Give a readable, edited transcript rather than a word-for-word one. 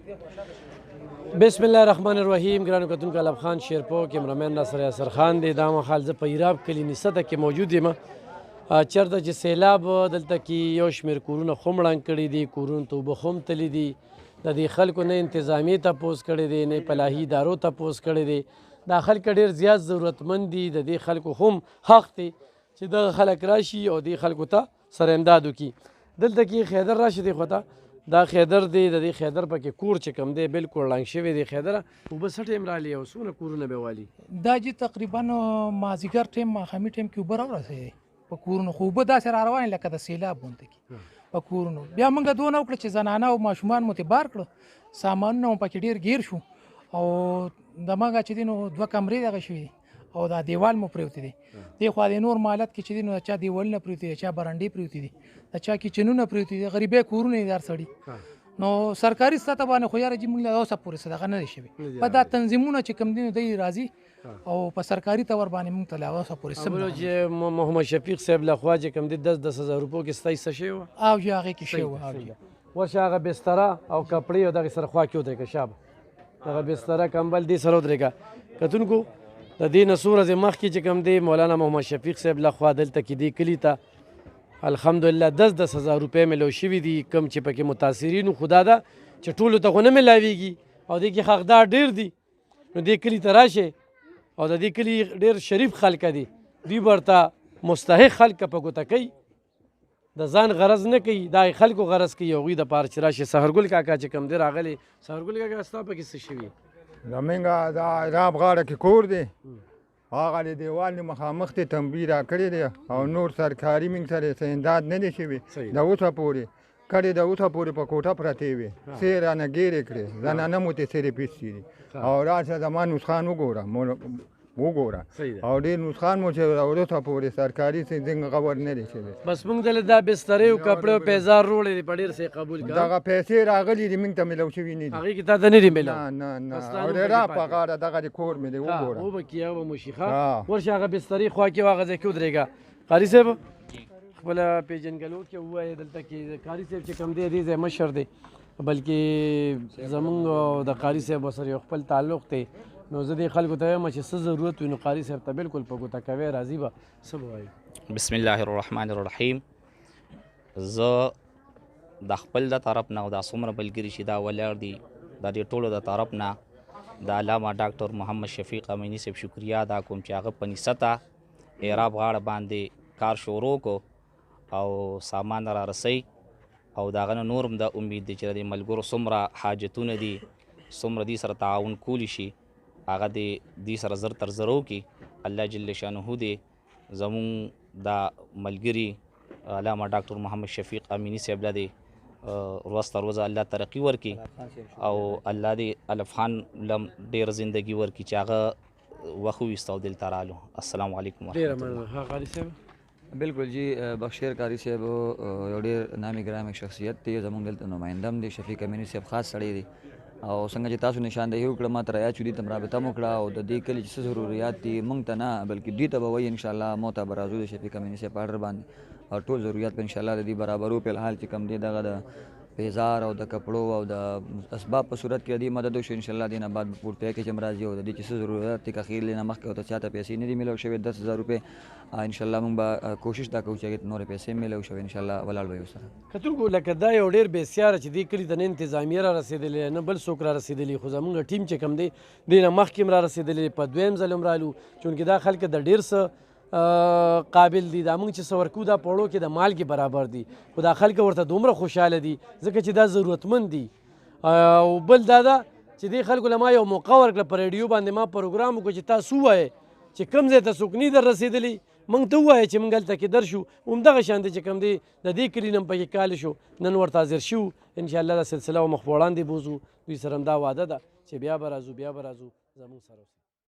بسم الله الرحمن الرحیم. ګرانو کتونکو علب خان شیرپور کیمرامین ناصر یاسر خان دی. دا مهال زه په ایراب کلي نسته کې موجود یم، چېرته چې سیلاب دلته کې یو شمېر کورونه خو مړنګ کړي دي، کورونو ته اوبه خو تللي دي. د دې خلکو نه انتظامیې تپوس کړی دی، نه فلاحي ادارو تپوس کړی دی. دا خلک ډېر زیات ضرورتمند دي. د دې خلکو هم حق دی چې دغه خلک راشي او دې خلکو ته سره امداد وکړي. دلته کې خیدر راشي دی خو ته دا خیدر دی. د دې خیدر پکې کور چې کوم دی بلکل ړنګ شوی دی. خیدره اوبه څه ټایم رالي او څومره کورونه به والي؟ دا چې تقریبا مازدیګر ټایم ماښامي ټایم کې اوبه راورسېدې په کورونو، خو اوبه داسې را روانې لکه د سیلاب غوندې کې په کورونو. بیا موږ دونه وکړه چې زنانه او ماشومان مو تې بار کړه، سامانونه مو پکې ډېر ګیر شو او دماغه چې دی نو 2 کمرې دغه شوي دي او دا دیوال مو پرېوتی دی. دې خوا د نور مالت کې چې دی نو د چا دیوالونه پرېوتي دي، د چا برنډې پرېوتي دي، د چا کچنونه پرېوتي دي، غریبې کورونه یې دار سړي. نو سرکاري سطح باندې خو یاره چې موږ له اوسه پورې څه دغه نه دی شوي. په دا تنظیمونه چې کوم دي نو دی راځي او په سرکاري طور باندې موږ ته له اوسه پورې څه چې محمد شفیق صاحب لخوا چې کوم دي 10,000 روپو کې ستاسو څه شوی وه او یا هغې کې شوی وه. ورشه هغه بستره او کپړې او دغې سره خوا کې ودرېږه، شابه دغه بستره کمبل دې سره ودرېږه. کتونکو د دې نه څو ورځې مخکې چې کوم دی مولانا محمد شفیق صاحب لخوا دلته کې دې کلي ته الحمدلله 10,000 روپۍ میلاو شوي دي. کم چې پکې متاثرینو خدا ده چې ټولو ته خو نه میلاویږي او دې کې حقدار ډېر دي. نو دې کلي ته راشئ او د دې کلي ډېر شریف خلک دي، دوی ورته مستحق خلک په ګوته کوي، د ځان غرض نه کوي، دا خلکو غرض کوي. هغوی دپاره چې راشي سحرګل کاکا چې کوم دی راغلی. سحرګل کاکا ستا پکې څه شوي؟ زمونږ دا ایراب غاړه کې کور دی، هغه د دیوال نه مخامخ ته تنبیه را کړې دی او نور سرکاري موږ سره څه امداد نه دی شوی د اوسه پورې. کړې د اوسه پورې په کوټه پرتې وې، څې رانه ګیرې کړې، زنانه مو ترې سرې پیسې دي او راشه زما نسخان وګوره او ډېر نسخان مو چې اوسه پورې سرکاري څه څنګه خبر نه دی شوی. بس موږ دلته دا بسترې او کپړې او پیزار روړې دي په ډېر څه قبول کړه. دغه پیسې راغلي دي موږ ته میلاو شوي نه دي. هغې کې تا ته نه دي میلاو؟ نه او د را په غاړه دغه د کور مې دی وګوره. وبه کې او مو شي ښه ورشه هغه بسترې خوا کې هغه ځای کې ودرېږه. قاري صاحب خپله پېژنګلو کې ووایه دلته کې قاري صاحب چې کوم دی دې ځای مشر دی، بلکې زمونږ د قاري صاحب سره یو خپل تعلق دی. نو زه دې خلکو ته وایم چې څه ضرورت وي نو قاري صاحب ته بالکل په ګوته کوی راځي به څه به وایي؟ بسم الله الرحمن الرحیم. زه د خپل د طرف نه او دا څومره ملګري چې دا ولاړ دي د دې ټولو د طرف نه د علامه ډاکټر محمد شفیق امیني صاحب شکریه ادا کوم چې هغه په نسته ایراب غاړه باندې کار شروع کو او سامان را رسئ او د هغه نه نور هم د امید دی چې د ملګرو څومره حاجتونه دي څومره دې سره تعاون کولی شي هغه دې سره زر تر زر وکړي. الله جل شانه دې زمونږ د ملګري علامه ډاکټر محمد شفیق امیني صاحب له دې ورځ تر ورځه الله ترقي ورکړي او الله دې الف خان لم ډېر زندګي ورکړي چې هغه وخت وویسته او دلته رالو. السلام علیکم ورحمة الله. بالکل جی بخشیر قاری صاحب یو ډېر نامي ګرامي شخصیت دی، زموږ دلته نماینده هم دی. شفیق امیني صاحب خاص سړی دی او څنګه چې تاسو نشاندهي وکړه ما ته رایاد شو دي ته رابطه مو کړه او د دې کلي چې څه ضرورت دي موږ ته نه بلکې دوی ته به وایي انشاءالله مو ته به راځو د شفیق امیني صاحب په اډر باندې او ټول ضرورت به انشاءالله د دې برابرو. په الحال چې کوم دی دغه د پیزار او د کپړو او د اسباب په صورت کې دې مدد وشو انشاءالله دې نه بعد پورته کې چې راځي او د دې چې څه ضرورت دی که خیر نه مخکې او ته چاته پیسې نه دي میلاو شوی 10,000 روپۍ انشاءالله موږ به کوشش دا کوو چې نورې پیسې میلاو شوی انشاءالله ولاړ به یو سره. کتونکو لکه دا یو ډېر بېسیاره چې دې کلي ته نه انتظامیه را رسېدلې نه بل څوک را رسېدلي، خو زموږ ټیم چې کوم دی دې نه مخکې هم را رسېدلې، په دویم ځل هم رالو چونکې دا خلک د ډېر څه قابل دي. دا موږ چې څه ورکو دا په وړو کې د مالګې برابر دي، خو دا خلک ورته دومره خوشحاله دي ځکه چې دا ضرورتمند دي. او بل دا ده چې دې خلکو له ما یو موقع ورکړه په ریډیو باندې ما پروګرام وکړو چې تاسو ووایئ چې کوم ځای ته څوک نه در رسېدلی موږ ته ووایه چې موږ هلته کې درشو. همدغه شان دی چې کوم دی د دې کلي نه هم پکې کال شو نن ورته حاضر شو انشاءالله دا سلسله مخ په وړاندې بوځو. دوی سره هم دا وعده ده چې بیا به راځو زموږ سره.